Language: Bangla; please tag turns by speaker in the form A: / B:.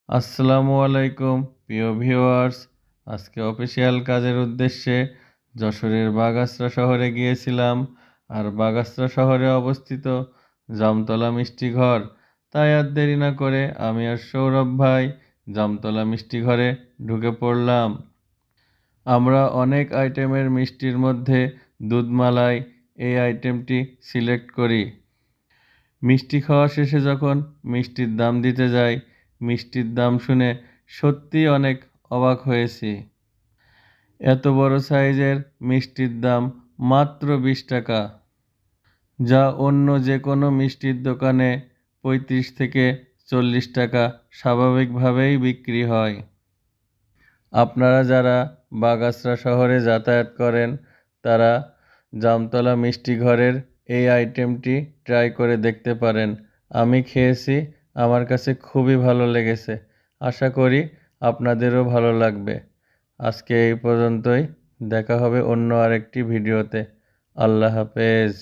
A: আসসালামু আলাইকুম প্রিয় ভিউয়ার্স। আজকে অফিসিয়াল কাজের উদ্দেশ্যে যশোরের বাগাসরা শহরে গিয়েছিলাম। আর বাগাসরা শহরে অবস্থিত জামতলা মিষ্টি ঘর। তাই আর দেরি না করে আমি আর সৌরভ ভাই জামতলা মিষ্টি ঘরে ঢুকে পড়লাম। আমরা অনেক আইটেমের মিষ্টির মধ্যে দুধমালাই এই আইটেমটি সিলেক্ট করি। মিষ্টি খাওয়া শেষে যখন মিষ্টির দাম দিতে যাই, মিষ্টির দাম শুনে সত্যিই অনেক অবাক হয়েছি। এত বড় সাইজের মিষ্টির দাম মাত্র 20 টাকা, যা অন্য যে কোনো মিষ্টির দোকানে 35 থেকে 40 টাকা স্বাভাবিকভাবেই বিক্রি হয়। আপনারা যারা বাগাসরা শহরে যাতায়াত করেন, তারা জামতলা মিষ্টি ঘরের এই আইটেমটি ট্রাই করে দেখতে পারেন। আমি খেয়েছি, আমার কাছে খুবই ভালো লেগেছে। আশা করি আপনাদেরও ভালো লাগবে। আজকে এই পর্যন্তই। দেখা হবে অন্য আরেকটি ভিডিওতে। আল্লাহ হাফেজ।